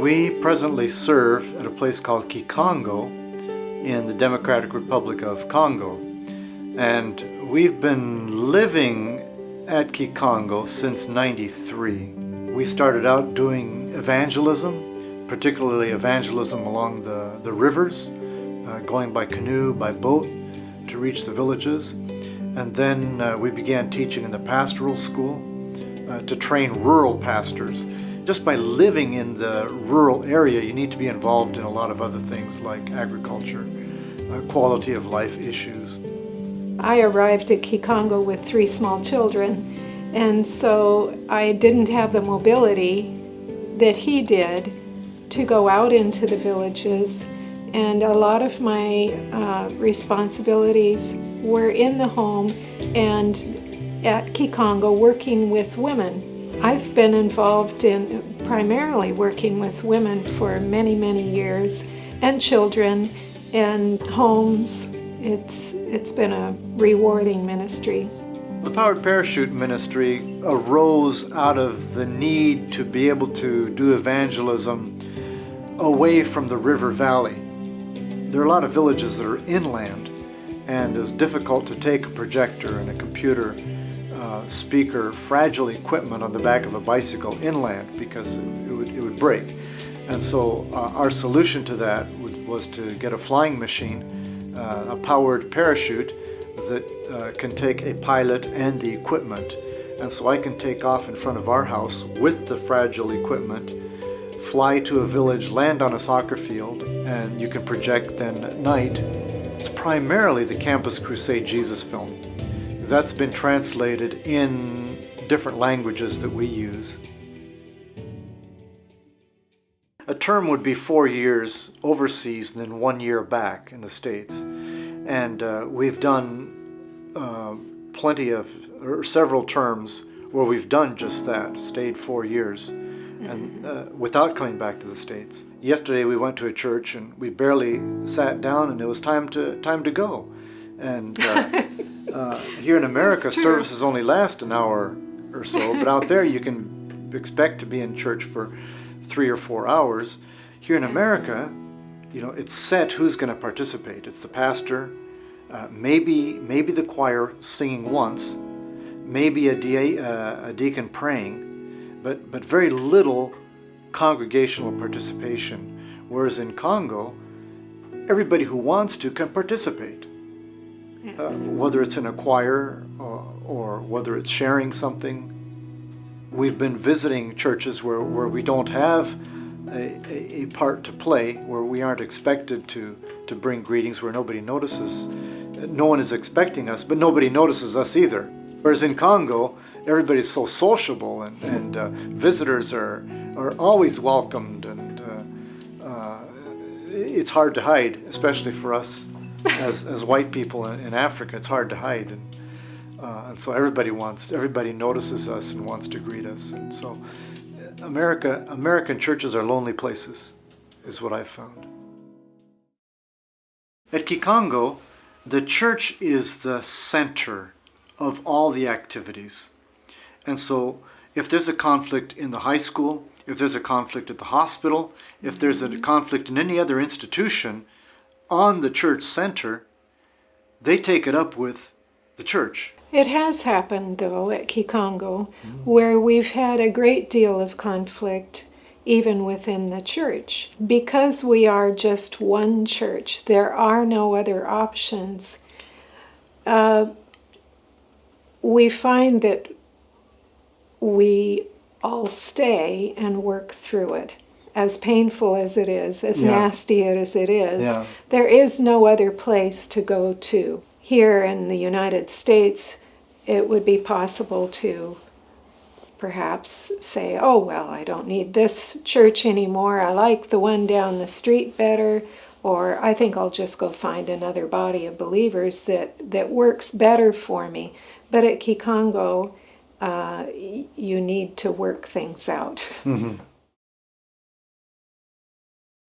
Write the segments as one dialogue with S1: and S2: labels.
S1: We presently serve at a place called Kikongo in the Democratic Republic of Congo. And we've been living at Kikongo since '93. We started out doing evangelism, particularly evangelism along the rivers, going by canoe, by boat to reach the villages. And then we began teaching in the pastoral school to train rural pastors. Just by living in the rural area, you need to be involved in a lot of other things like agriculture, quality of life issues.
S2: I arrived at Kikongo with 3 small children, and so I didn't have the mobility that he did to go out into the villages, and a lot of my responsibilities were in the home and at Kikongo working with women. I've been involved in primarily working with women for many, many years, and children and homes. It's been a rewarding ministry.
S1: The Powered Parachute Ministry arose out of the need to be able to do evangelism away from the river valley. There are a lot of villages that are inland, and it's difficult to take a projector and a computer speaker, fragile equipment on the back of a bicycle inland because it would break. And so our solution to that was to get a flying machine, a powered parachute that can take a pilot and the equipment. And so I can take off in front of our house with the fragile equipment, fly to a village, land on a soccer field, and you can project then at night. It's primarily the Campus Crusade Jesus film. That's been translated in different languages that we use. A term would be 4 years overseas and then 1 year back in the States. And we've done several terms where we've done just that, stayed 4 years, and without coming back to the States. Yesterday we went to a church and we barely sat down and it was time to go. And here in America, services only last an hour or so, but out there you can expect to be in church for 3 or 4 hours. Here in America, it's set who's going to participate. It's the pastor, maybe the choir singing once, maybe a deacon praying, but very little congregational participation. Whereas in Congo, everybody who wants to can participate.
S2: Yes.
S1: Whether it's in a choir or whether it's sharing something. We've been visiting churches where we don't have a part to play, where we aren't expected to bring greetings, where nobody notices. No one is expecting us, but nobody notices us either. Whereas in Congo, everybody's so sociable and visitors are always welcomed, and it's hard to hide, especially for us as white people in Africa. It's hard to hide, and so everybody notices us and wants to greet us. And so American churches are lonely places, is what I've found. At Kikongo, the church is the center of all the activities. And so if there's a conflict in the high school, if there's a conflict at the hospital, if there's a conflict in any other institution, on the church center, they take it up with the church.
S2: It has happened, though, at Kikongo, where we've had a great deal of conflict even within the church. Because we are just one church, there are no other options. We find that we all stay and work through it. As painful as it is, as nasty as it is, there is no other place to go to. Here in the United States, it would be possible to perhaps say, oh, well, I don't need this church anymore. I like the one down the street better. Or I think I'll just go find another body of believers that works better for me. But at Kikongo, you need to work things out.
S1: Mm-hmm.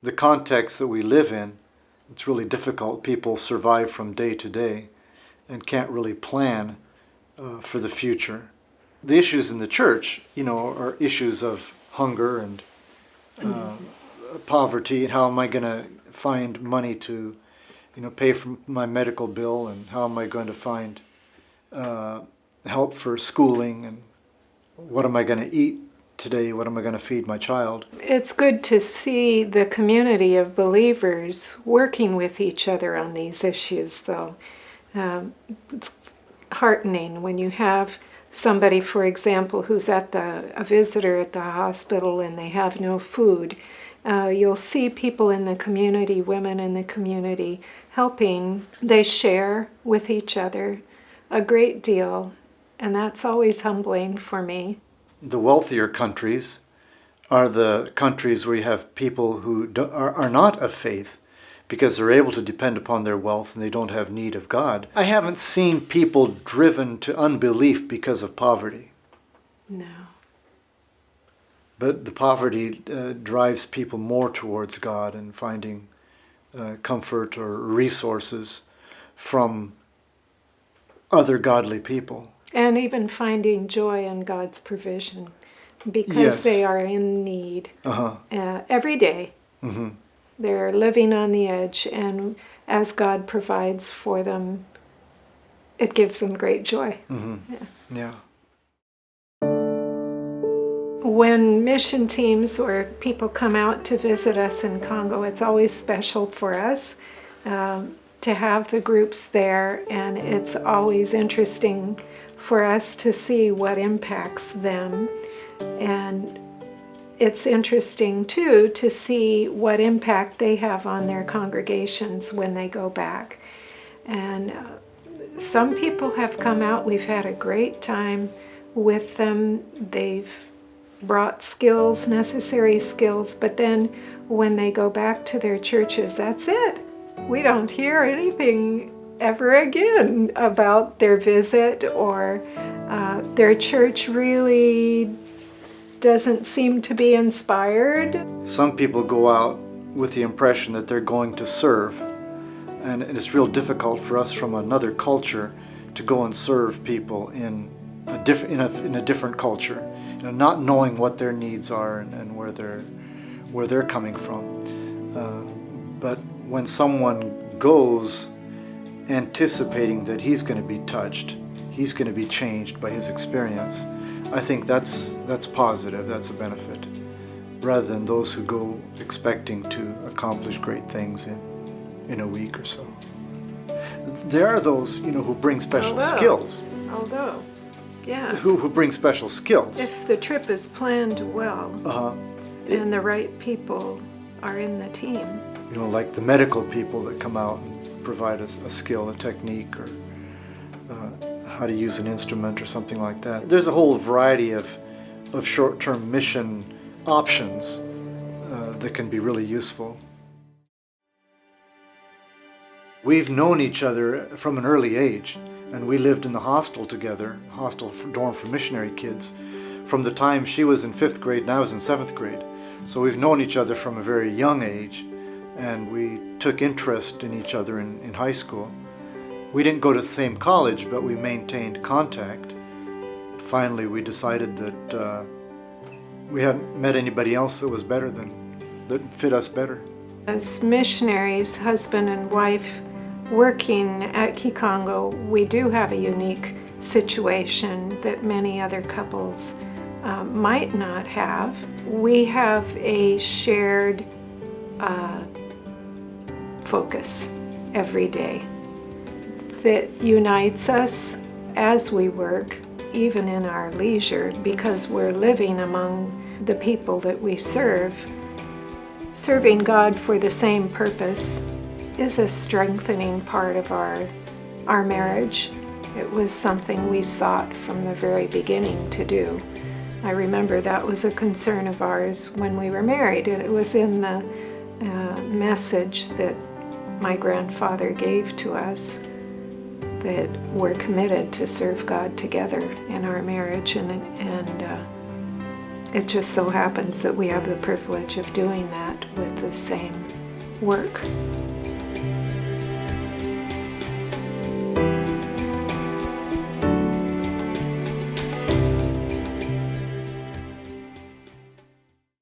S1: The context that we live in, it's really difficult. People survive from day to day and can't really plan for the future. The issues in the church, are issues of hunger and poverty, and how am I going to find money to, pay for my medical bill, and how am I going to find help for schooling, and what am I going to eat today? What am I going to feed my child?
S2: It's good to see the community of believers working with each other on these issues, though. It's heartening when you have somebody, for example, who's a visitor at the hospital and they have no food. You'll see people in the community, women in the community, helping. They share with each other a great deal, and that's always humbling for me.
S1: The wealthier countries are the countries where you have people who are not of faith, because they're able to depend upon their wealth and they don't have need of God. I haven't seen people driven to unbelief because of poverty.
S2: No.
S1: But the poverty drives people more towards God and finding comfort or resources from other godly people.
S2: And even finding joy in God's provision, because
S1: Yes.
S2: they are in need every day.
S1: Mm-hmm.
S2: They're living on the edge, and as God provides for them, it gives them great joy.
S1: Mm-hmm. Yeah.
S2: When mission teams or people come out to visit us in Congo, it's always special for us to have the groups there, and it's always interesting for us to see what impacts them. And it's interesting, too, to see what impact they have on their congregations when they go back. And some people have come out. We've had a great time with them. They've brought skills, necessary skills, but then when they go back to their churches, that's it. We don't hear anything ever again about their visit, or their church really doesn't seem to be inspired.
S1: Some people go out with the impression that they're going to serve, and it's real difficult for us from another culture to go and serve people in a different culture, not knowing what their needs are and where they're coming from. But when someone goes anticipating that he's going to be touched, he's going to be changed by his experience, I think that's positive, that's a benefit, rather than those who go expecting to accomplish great things in a week or so. There are those, who bring special skills.
S2: Yeah.
S1: Who bring special skills.
S2: If the trip is planned well, and the right people are in the team.
S1: Like the medical people that come out and provide a skill, a technique, or how to use an instrument or something like that. There's a whole variety of short-term mission options that can be really useful. We've known each other from an early age, and we lived in the hostel together, dorm for missionary kids, from the time she was in 5th grade and I was in 7th grade. So we've known each other from a very young age, and we took interest in each other in high school. We didn't go to the same college, but we maintained contact. Finally, we decided that we hadn't met anybody else that fit us better.
S2: As missionaries, husband and wife, working at Kikongo, we do have a unique situation that many other couples might not have. We have a shared focus every day that unites us as we work, even in our leisure, because we're living among the people that we serve. Serving God for the same purpose is a strengthening part of our marriage. It was something we sought from the very beginning to do. I remember that was a concern of ours when we were married, and it was in the message that my grandfather gave to us, that we're committed to serve God together in our marriage, and it just so happens that we have the privilege of doing that with the same work.